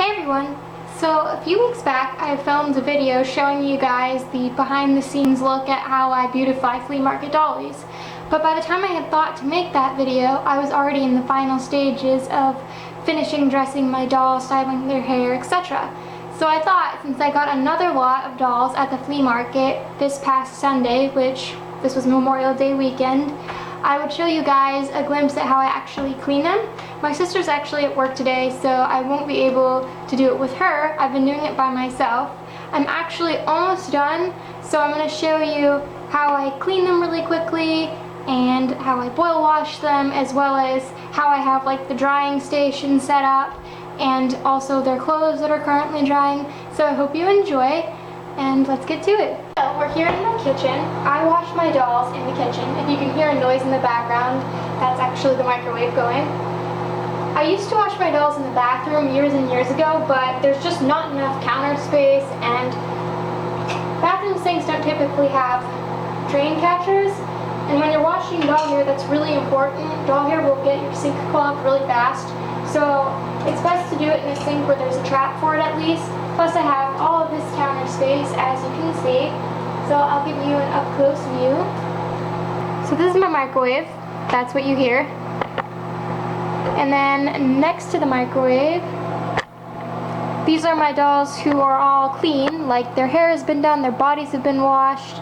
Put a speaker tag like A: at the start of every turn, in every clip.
A: Hey everyone! So a few weeks back I filmed a video showing you guys the behind the scenes look at how I beautify flea market dollies. But by the time I had thought to make that video, I was already in the final stages of finishing dressing my dolls, styling their hair, etc. So I thought, since I got another lot of dolls at the flea market this past Sunday, which this was Memorial Day weekend, I would show you guys a glimpse at how I actually clean them. My sister's actually at work today, so I won't be able to do it with her. I've been doing it by myself. I'm actually almost done, so I'm going to show you how I clean them really quickly and how I boil wash them, as well as how I have like the drying station set up and also their clothes that are currently drying. So I hope you enjoy, and let's get to it. So we're here in my kitchen. I wash my dolls in the kitchen. If you can hear a noise in the background, that's actually the microwave going. I used to wash my dolls in the bathroom years and years ago, but there's just not enough counter space, and bathroom sinks don't typically have drain catchers. And when you're washing doll hair, that's really important. Doll hair will get your sink clogged really fast. So it's best to do it in a sink where there's a trap for it at least. Plus I have all of this counter space, as you can see. So I'll give you an up close view. So this is my microwave. That's what you hear. And then next to the microwave, these are my dolls who are all clean, like their hair has been done, their bodies have been washed,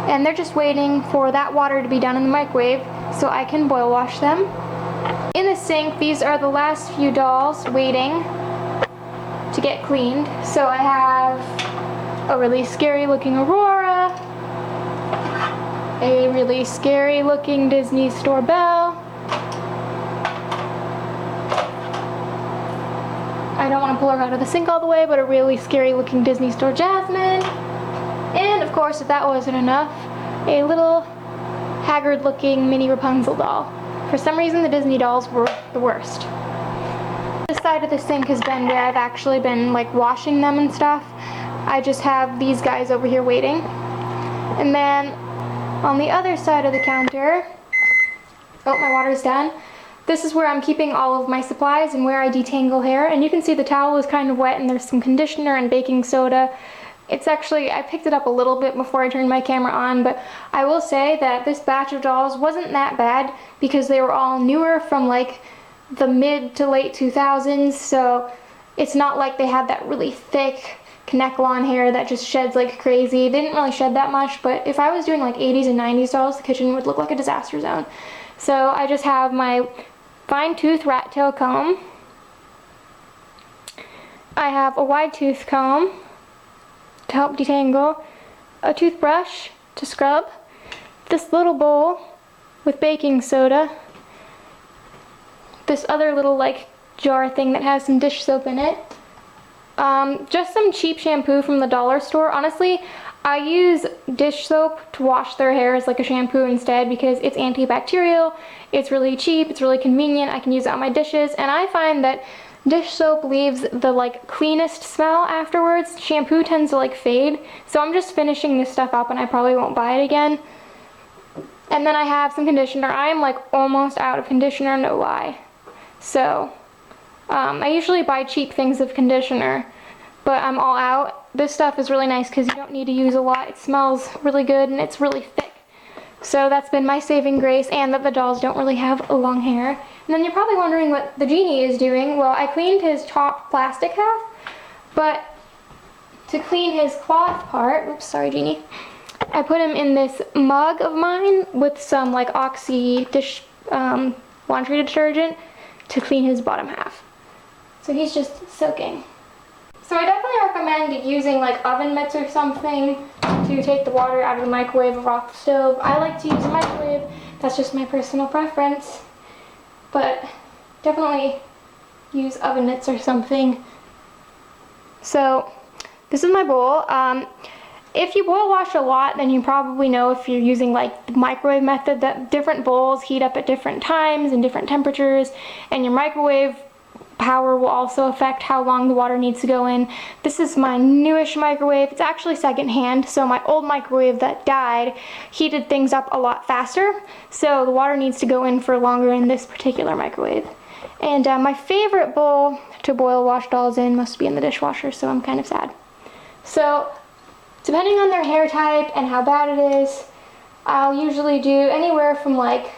A: and they're just waiting for that water to be done in the microwave so I can boil wash them. In the sink, these are the last few dolls waiting to get cleaned. So I have a really scary looking Aurora, a really scary looking Disney Store Belle, I don't want to pull her out of the sink all the way, but a really scary looking Disney Store Jasmine. And of course, if that wasn't enough, a little haggard looking mini Rapunzel doll. For some reason, the Disney dolls were the worst. This side of the sink has been where I've actually been like washing them and stuff. I just have these guys over here waiting. And then on the other side of the counter, oh, my water's done. This is where I'm keeping all of my supplies and where I detangle hair. And you can see the towel is kind of wet and there's some conditioner and baking soda. It's actually, I picked it up a little bit before I turned my camera on, but I will say that this batch of dolls wasn't that bad because they were all newer from like the mid to late 2000s. So it's not like they had that really thick neck-long hair that just sheds like crazy. They didn't really shed that much, but if I was doing like 80s and 90s dolls, the kitchen would look like a disaster zone. So I just have my fine tooth rat tail comb. I have a wide tooth comb to help detangle, a toothbrush to scrub, this little bowl with baking soda, this other little like jar thing that has some dish soap in it, just some cheap shampoo from the dollar store. Honestly, I use dish soap to wash their hair as like a shampoo instead because it's antibacterial, it's really cheap, it's really convenient, I can use it on my dishes, and I find that dish soap leaves the like cleanest smell afterwards. Shampoo tends to like fade, so I'm just finishing this stuff up and I probably won't buy it again. And then I have some conditioner. I am like almost out of conditioner, no lie. So I usually buy cheap things of conditioner, but I'm all out. This stuff is really nice because you don't need to use a lot. It smells really good and it's really thick. So that's been my saving grace, and that the dolls don't really have long hair. And then you're probably wondering what the genie is doing. Well, I cleaned his top plastic half, but to clean his cloth part, oops, sorry Genie, I put him in this mug of mine with some like Oxy dish laundry detergent to clean his bottom half. So he's just soaking. So I definitely recommend using like oven mitts or something to take the water out of the microwave or off the stove. I like to use a microwave. That's just my personal preference. But definitely use oven mitts or something. So this is my bowl. If you boil wash a lot, then you probably know, if you're using like the microwave method, that different bowls heat up at different times and different temperatures, and your microwave power will also affect how long the water needs to go in. This is my newish microwave. It's actually secondhand, so my old microwave that died heated things up a lot faster, so the water needs to go in for longer in this particular microwave. And my favorite bowl to boil wash dolls in must be in the dishwasher, so I'm kind of sad. So, depending on their hair type and how bad it is, I'll usually do anywhere from like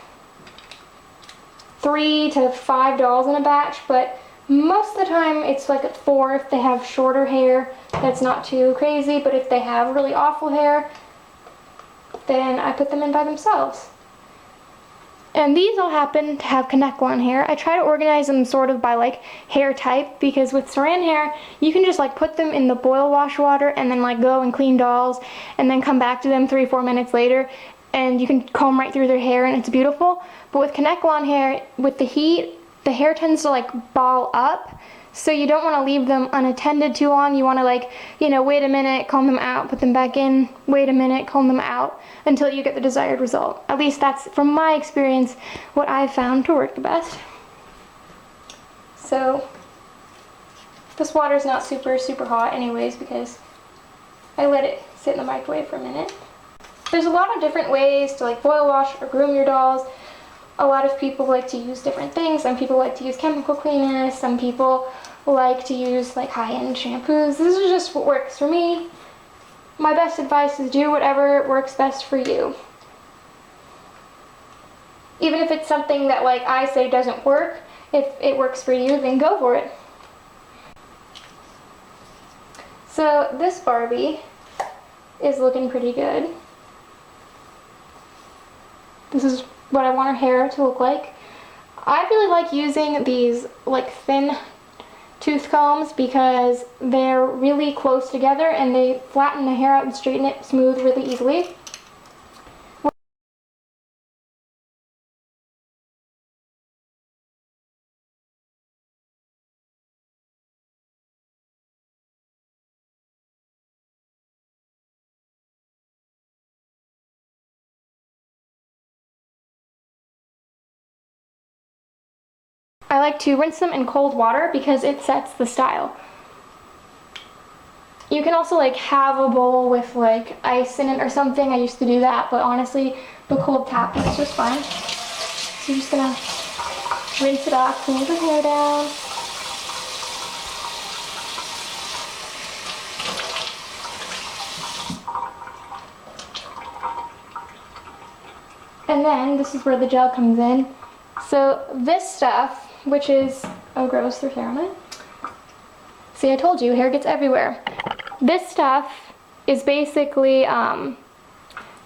A: 3 to 5 dolls in a batch, but most of the time it's like at 4 if they have shorter hair. That's not too crazy, but if they have really awful hair, then I put them in by themselves. And these all happen to have Connect-One hair. I try to organize them sort of by like hair type, because with Saran hair, you can just like put them in the boil wash water and then like go and clean dolls and then come back to them 3-4 minutes later and you can comb right through their hair and it's beautiful. But with Connect-One hair, with the heat, the hair tends to like ball up. So you don't want to leave them unattended too long. You want to like, you know, wait a minute, comb them out, put them back in, wait a minute, comb them out until you get the desired result. At least that's, from my experience, what I've found to work the best. So this water's not super hot anyways because I let it sit in the microwave for a minute. There's a lot of different ways to like boil wash or groom your dolls. A lot of people like to use different things. Some people like to use chemical cleaners. Some people like to use like high-end shampoos. This is just what works for me. My best advice is do whatever works best for you. Even if it's something that like I say doesn't work, if it works for you, then go for it. So this Barbie is looking pretty good. This is what I want her hair to look like. I really like using these like thin tooth combs because they're really close together and they flatten the hair out and straighten it smooth really easily. I like to rinse them in cold water because it sets the style. You can also like have a bowl with like ice in it or something. I used to do that, but honestly the cold tap is just fine. So you're just gonna rinse it off, cool the hair down. And then this is where the gel comes in. So this stuff, which is, oh gross, there's hair on it. See, I told you, hair gets everywhere. This stuff is basically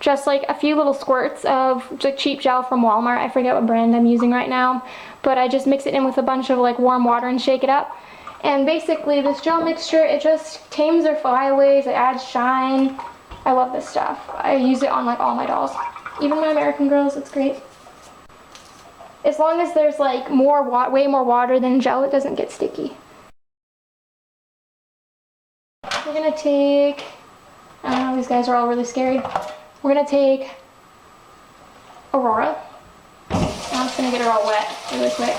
A: just like a few little squirts of like cheap gel from Walmart. I forget what brand I'm using right now, but I just mix it in with a bunch of like warm water and shake it up. And basically this gel mixture, it just tames their flyaways, it adds shine. I love this stuff. I use it on like all my dolls. Even my American Girls, it's great. As long as there's like way more water than gel, it doesn't get sticky. We're gonna take, I don't know, these guys are all really scary. We're gonna take Aurora. I'm just gonna get her all wet really quick.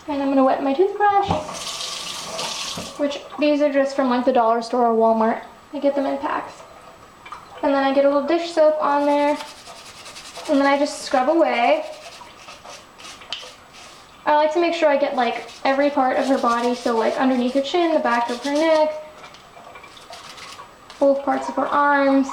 A: And I'm gonna wet my toothbrush, which these are just from like the dollar store or Walmart. I get them in packs. And then I get a little dish soap on there, and then I just scrub away. I like to make sure I get like every part of her body, so like underneath her chin, the back of her neck, both parts of her arms.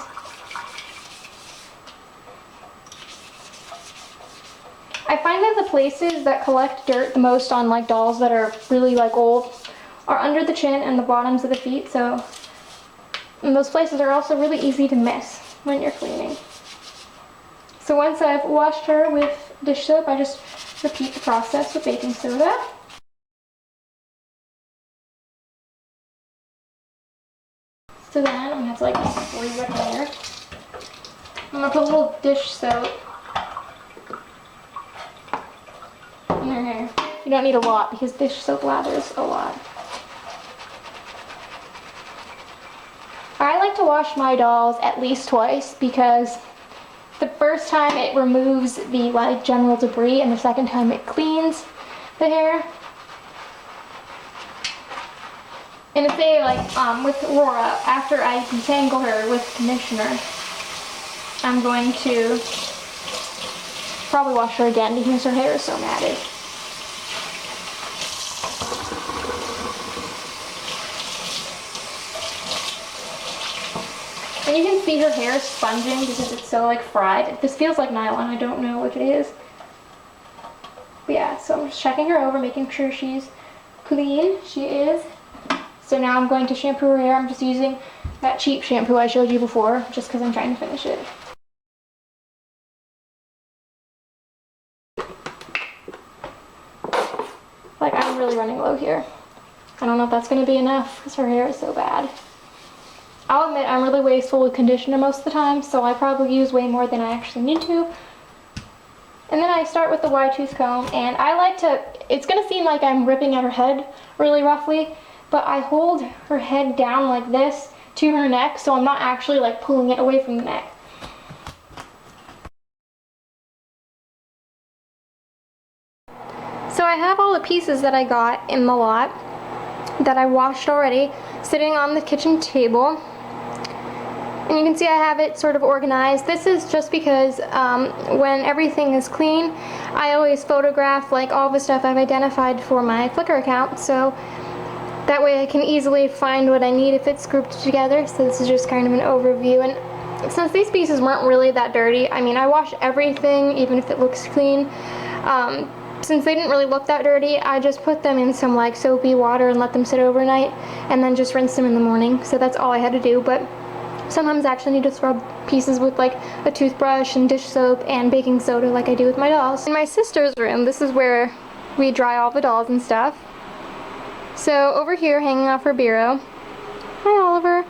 A: I find that the places that collect dirt the most on like dolls that are really like old are under the chin and the bottoms of the feet, so and those places are also really easy to miss when you're cleaning. So once I've washed her with dish soap, I just repeat the process with baking soda. So then I'm gonna have to like squeeze her hair. I'm gonna put a little dish soap in her hair. You don't need a lot because dish soap lathers a lot. I like to wash my dolls at least twice because the first time it removes the like general debris and the second time it cleans the hair. And if they like with Aurora, after I detangle her with conditioner, I'm going to probably wash her again because her hair is so matted. And you can see her hair sponging because it's so like fried. This feels like nylon, I don't know what it is. But yeah, so I'm just checking her over, making sure she's clean. She is. So now I'm going to shampoo her hair. I'm just using that cheap shampoo I showed you before, just because I'm trying to finish it. Like, I'm really running low here. I don't know if that's going to be enough because her hair is so bad. I'll admit I'm really wasteful with conditioner most of the time, so I probably use way more than I actually need to. And then I start with the wide tooth comb, and I like to, it's going to seem like I'm ripping at her head really roughly, but I hold her head down like this to her neck, so I'm not actually like pulling it away from the neck. So I have all the pieces that I got in the lot that I washed already sitting on the kitchen table. And you can see I have it sort of organized. This is just because when everything is clean, I always photograph like all the stuff I've identified for my Flickr account, so that way I can easily find what I need if it's grouped together. So this is just kind of an overview. And since these pieces weren't really that dirty, I mean, I wash everything even if it looks clean. Since they didn't really look that dirty, I just put them in some like soapy water and let them sit overnight, and then just rinse them in the morning. So that's all I had to do. But sometimes I actually need to scrub pieces with like a toothbrush and dish soap and baking soda like I do with my dolls. In my sister's room, this is where we dry all the dolls and stuff. So over here, hanging off her bureau, hi Oliver,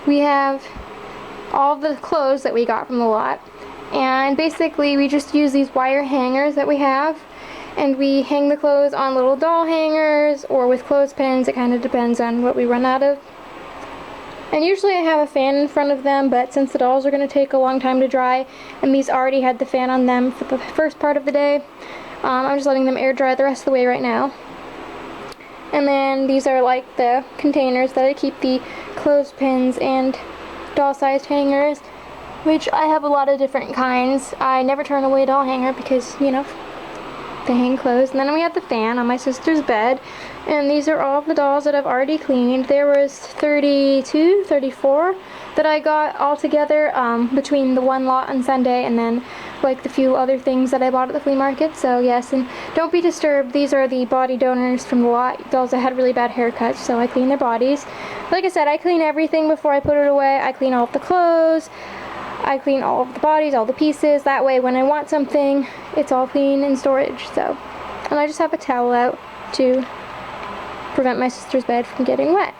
A: we have all the clothes that we got from the lot. And basically we just use these wire hangers that we have, and we hang the clothes on little doll hangers or with clothespins. It kind of depends on what we run out of. And usually I have a fan in front of them, but since the dolls are going to take a long time to dry, and these already had the fan on them for the first part of the day, I'm just letting them air dry the rest of the way right now. And then these are like the containers that I keep the clothespins and doll-sized hangers, which I have a lot of different kinds. I never turn away a doll hanger because, you know, they hang clothes. And then we have the fan on my sister's bed, and these are all the dolls that I've already cleaned. There was 32, 34 that I got all together between the one lot on Sunday and then like the few other things that I bought at the flea market. So yes, and don't be disturbed, these are the body donors from the lot, dolls that had really bad haircuts, so I clean their bodies. Like I said, I clean everything before I put it away. I clean all of the clothes, I clean all of the bodies, all the pieces. That way when I want something, it's all clean in storage. So, and I just have a towel out to prevent my sister's bed from getting wet.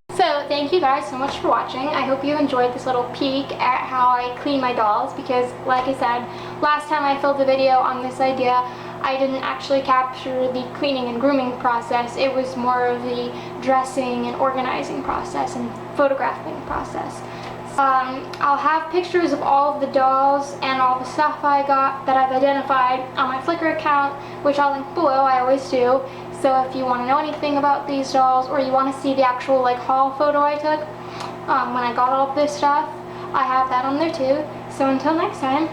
A: So thank you guys so much for watching. I hope you enjoyed this little peek at how I clean my dolls, because like I said, last time I filmed a video on this idea, I didn't actually capture the cleaning and grooming process. It was more of the dressing and organizing process and photographing process. I'll have pictures of all of the dolls and all the stuff I got that I've identified on my Flickr account, which I'll link below, I always do. So if you want to know anything about these dolls, or you want to see the actual like haul photo I took when I got all of this stuff, I have that on there too. So until next time.